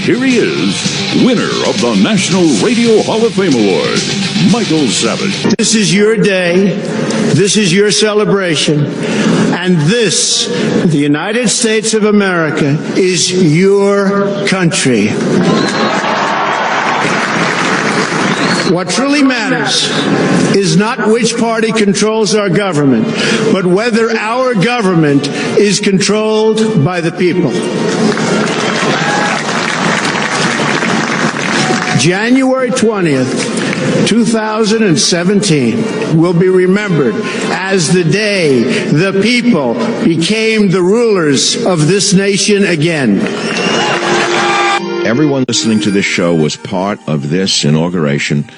here he is, winner of the National Radio Hall of Fame Award, Michael Savage. This is your day. This is your celebration. And this, the United States of America, is your country. What truly matters is not which party controls our government, but whether our government is controlled by the people. January 20th, 2017 will be remembered as the day the people became the rulers of this nation again. Everyone listening to this show was part of this inauguration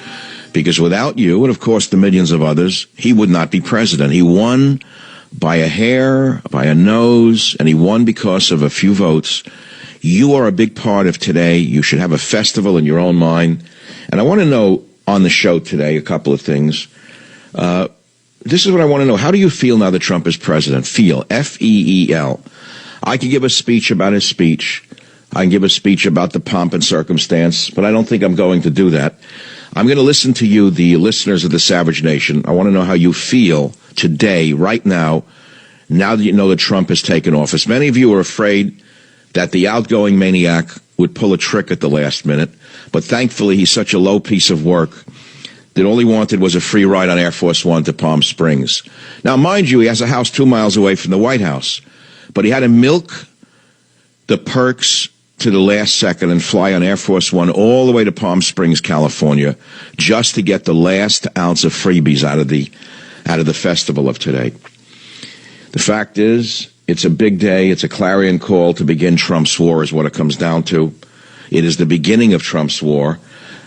because without you, and of course the millions of others, he would not be president. He won by a hair, by a nose, and he won because of a few votes. You are a big part of today. You should have a festival in your own mind. And I want to know on the show today a couple of things. This is what I want to know. How do you feel now that Trump is president? Feel, F-E-E-L. I could give a speech about his speech. I can give a speech about the pomp and circumstance, but I don't think I'm going to do that. I'm going to listen to you, the listeners of the Savage Nation. I want to know how you feel today, right now that you know that Trump has taken office. Many of you are afraid that the outgoing maniac would pull a trick at the last minute, but thankfully he's such a low piece of work that all he wanted was a free ride on Air Force One to Palm Springs. Now, mind you, he has a house 2 miles away from the White House, but he had to milk the perks to the last second and fly on Air Force One all the way to Palm Springs, California, just to get the last ounce of freebies out of the festival of today. The fact is, it's a big day. It's a clarion call to begin Trump's war is what it comes down to. It is the beginning of Trump's war.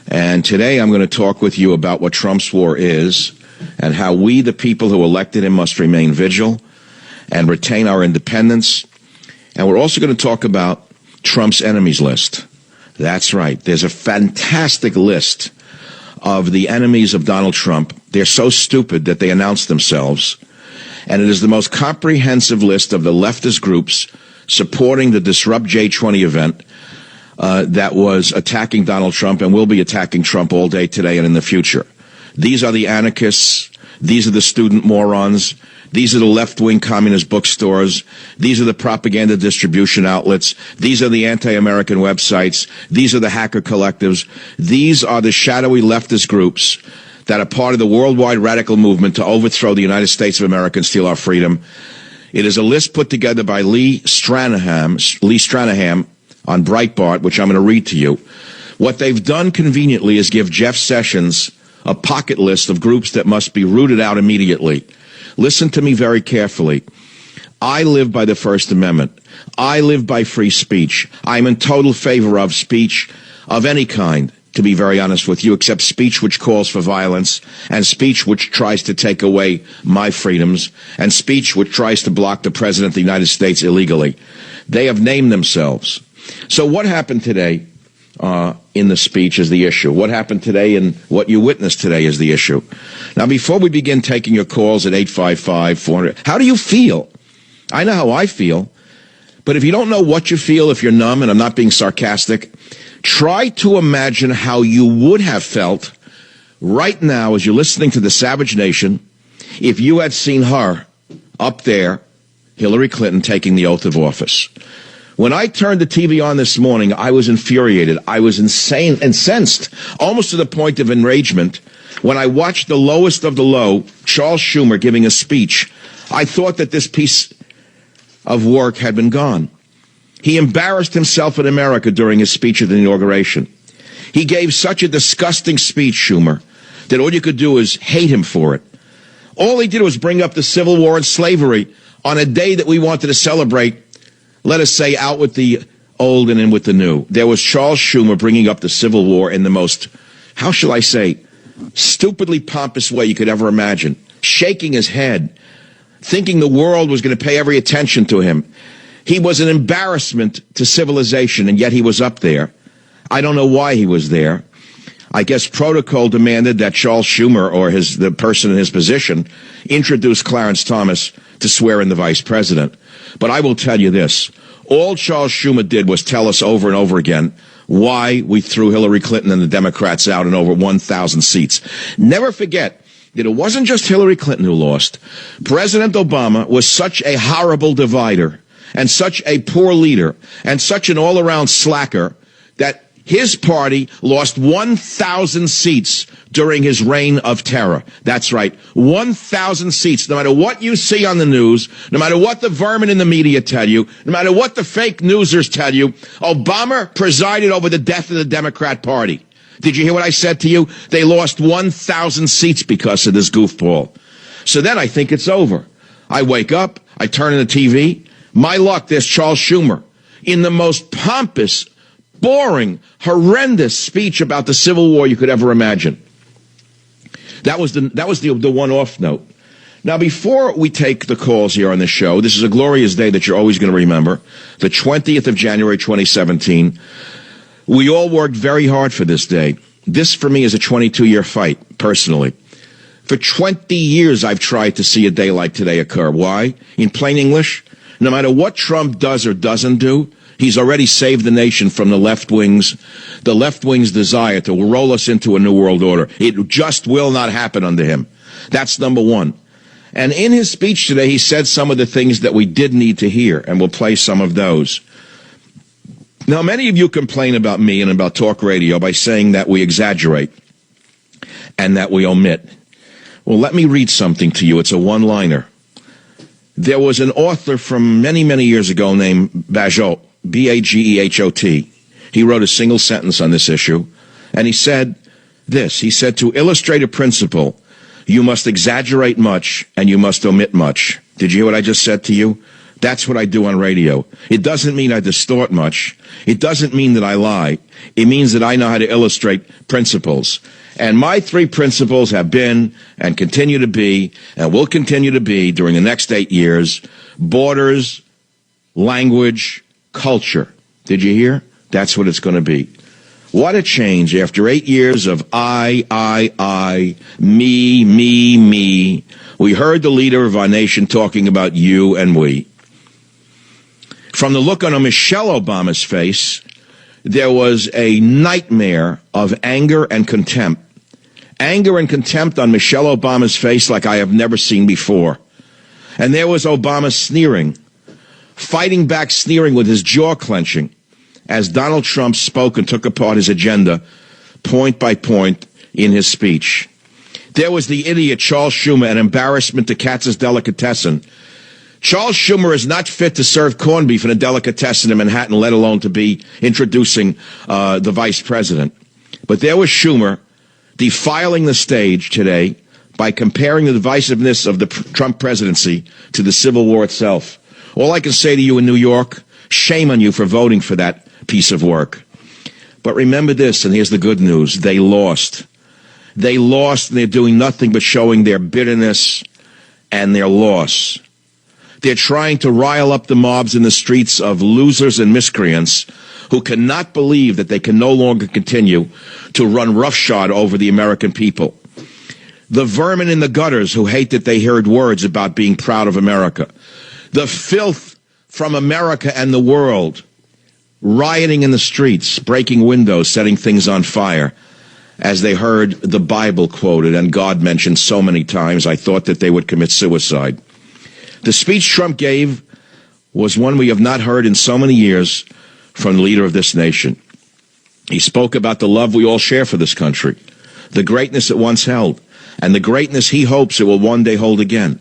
And today I'm going to talk with you about what Trump's war is and how we, the people who elected him, must remain vigilant and retain our independence. And we're also going to talk about Trump's enemies list. That's right. There's a fantastic list of the enemies of Donald Trump. They're so stupid that they announce themselves. And it is the most comprehensive list of the leftist groups supporting the Disrupt J20 event that was attacking Donald Trump and will be attacking Trump all day today and in the future. These are the anarchists. These are the student morons. These are the left-wing communist bookstores. These are the propaganda distribution outlets. These are the anti-American websites. These are the hacker collectives. These are the shadowy leftist groups that are part of the worldwide radical movement to overthrow the United States of America and steal our freedom. It is a list put together by Lee Stranahan on Breitbart, which I'm going to read to you. What they've done conveniently is give Jeff Sessions a pocket list of groups that must be rooted out immediately. Listen to me very carefully. I live by the First Amendment. I live by free speech. I'm in total favor of speech of any kind, to be very honest with you, except speech which calls for violence and speech which tries to take away my freedoms and speech which tries to block the President of the United States illegally. They have named themselves. So what happened today in the speech is the issue. What happened today and what you witnessed today is the issue. Now, before we begin taking your calls at 855-400, how do you feel? I know how I feel, but if you don't know what you feel, if you're numb, and I'm not being sarcastic, try to imagine how you would have felt right now as you're listening to the Savage Nation if you had seen her up there, Hillary Clinton, taking the oath of office. When I turned the TV on this morning, I was infuriated. I was incensed, almost to the point of enragement. When I watched the lowest of the low, Charles Schumer, giving a speech, I thought that this piece of work had been gone. He embarrassed himself in America during his speech at the inauguration. He gave such a disgusting speech, Schumer, that all you could do is hate him for it. All he did was bring up the Civil War and slavery on a day that we wanted to celebrate. Let us say, out with the old and in with the new. There was Charles Schumer bringing up the Civil War in the most, how shall I say, stupidly pompous way you could ever imagine, shaking his head, thinking the world was going to pay every attention to him. He was an embarrassment to civilization, and yet he was up there. I don't know why he was there. I guess protocol demanded that Charles Schumer, or the person in his position, introduce Clarence Thomas to swear in the vice president. But I will tell you this. All Charles Schumer did was tell us over and over again why we threw Hillary Clinton and the Democrats out in over 1,000 seats. Never forget that it wasn't just Hillary Clinton who lost. President Obama was such a horrible divider and such a poor leader and such an all-around slacker that his party lost 1,000 seats during his reign of terror. That's right, 1,000 seats. No matter what you see on the news, no matter what the vermin in the media tell you, no matter what the fake newsers tell you, Obama presided over the death of the Democrat Party. Did you hear what I said to you? They lost 1,000 seats because of this goofball. So then I think it's over. I wake up, I turn on the TV. My luck, there's Charles Schumer in the most pompous, boring, horrendous speech about the Civil War you could ever imagine. That was the one-off note. Now, before we take the calls here on the show, this is a glorious day that you're always going to remember, the 20th of January, 2017. We all worked very hard for this day. This, for me, is a 22-year fight, personally. For 20 years, I've tried to see a day like today occur. Why? In plain English, no matter what Trump does or doesn't do, he's already saved the nation from the left wing's desire to roll us into a new world order. It just will not happen under him. That's number one. And in his speech today, he said some of the things that we did need to hear, and we'll play some of those. Now, many of you complain about me and about talk radio by saying that we exaggerate and that we omit. Well, let me read something to you. It's a one-liner. There was an author from many, many years ago named Bajot, B-A-G-E-H-O-T. He wrote a single sentence on this issue, and he said this. He said, to illustrate a principle, you must exaggerate much and you must omit much. Did you hear what I just said to you? That's what I do on radio. It doesn't mean I distort much. It doesn't mean that I lie. It means that I know how to illustrate principles. And my three principles have been and continue to be and will continue to be during the next 8 years: borders, language, culture. Did you hear? That's what it's going to be. What a change after 8 years of I, me. We heard the leader of our nation talking about you and we. From the look on Michelle Obama's face, there was a nightmare of anger and contempt. Anger and contempt on Michelle Obama's face like I have never seen before. And there was Obama sneering, fighting back sneering with his jaw clenching as Donald Trump spoke and took apart his agenda point by point in his speech. There was the idiot Charles Schumer, an embarrassment to Katz's Delicatessen. Charles Schumer is not fit to serve corned beef in a delicatessen in Manhattan, let alone to be introducing the vice president. But there was Schumer defiling the stage today by comparing the divisiveness of the Trump presidency to the Civil War itself. All I can say to you in New York, shame on you for voting for that piece of work. But remember this, and here's the good news. They lost. They lost, and they're doing nothing but showing their bitterness and their loss. They're trying to rile up the mobs in the streets of losers and miscreants who cannot believe that they can no longer continue to run roughshod over the American people. The vermin in the gutters who hate that they heard words about being proud of America. The filth from America and the world, rioting in the streets, breaking windows, setting things on fire, as they heard the Bible quoted and God mentioned so many times, I thought that they would commit suicide. The speech Trump gave was one we have not heard in so many years from the leader of this nation. He spoke about the love we all share for this country, the greatness it once held, and the greatness he hopes it will one day hold again.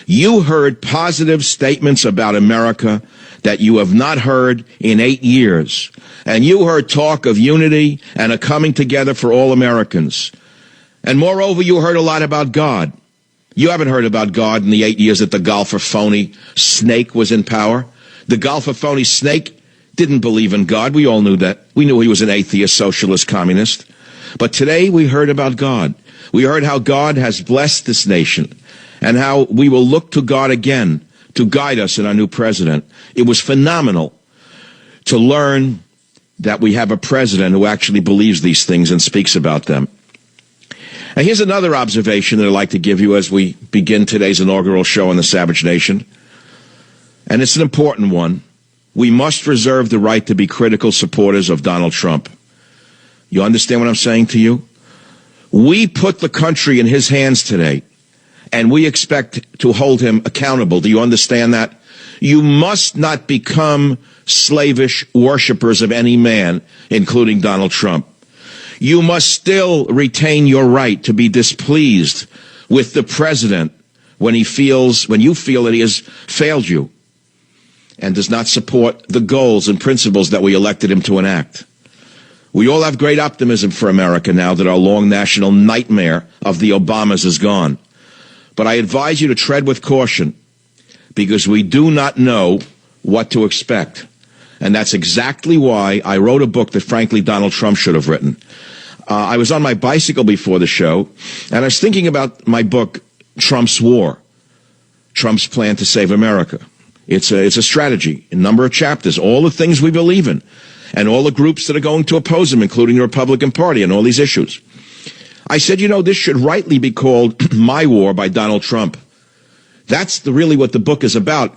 You heard positive statements about America that you have not heard in 8 years. And you heard talk of unity and a coming together for all Americans. And moreover, you heard a lot about God. You haven't heard about God in the 8 years that the golfer phony snake was in power. The golfer phony snake didn't believe in God. We all knew that. We knew he was an atheist, socialist, communist. But today we heard about God. We heard how God has blessed this nation and how we will look to God again to guide us in our new president. It was phenomenal to learn that we have a president who actually believes these things and speaks about them. And here's another observation that I'd like to give you as we begin today's inaugural show on the Savage Nation. And it's an important one. we must reserve the right to be critical supporters of Donald Trump. You understand what I'm saying to you? We put the country in his hands today, and we expect to hold him accountable. Do you understand that? You must not become slavish worshipers of any man, including Donald Trump. You must still retain your right to be displeased with the president when you feel that he has failed you and does not support the goals and principles that we elected him to enact. We all have great optimism for America now that our long national nightmare of the Obamas is gone. But I advise you to tread with caution, because we do not know what to expect. And that's exactly why I wrote a book that, frankly, Donald Trump should have written. I was on my bicycle before the show, and I was thinking about my book, Trump's War, Trump's Plan to Save America. It's a strategy, a number of chapters, all the things we believe in, and all the groups that are going to oppose him, including the Republican Party, and all these issues. I said, this should rightly be called My War by Donald Trump. That's really what the book is about.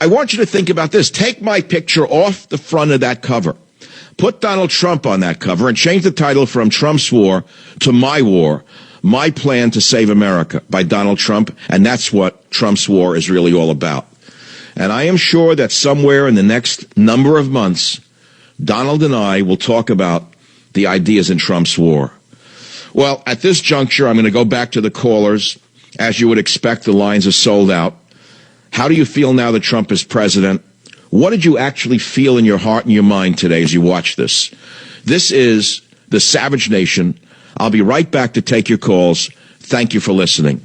I want you to think about this. Take my picture off the front of that cover. Put Donald Trump on that cover and change the title from Trump's War to My War, My Plan to Save America by Donald Trump. And that's what Trump's War is really all about. And I am sure that somewhere in the next number of months, Donald and I will talk about the ideas in Trump's War. Well, at this juncture, I'm going to go back to the callers. As you would expect, the lines are sold out. How do you feel now that Trump is president? What did you actually feel in your heart and your mind today as you watch this? This is the Savage Nation. I'll be right back to take your calls. Thank you for listening.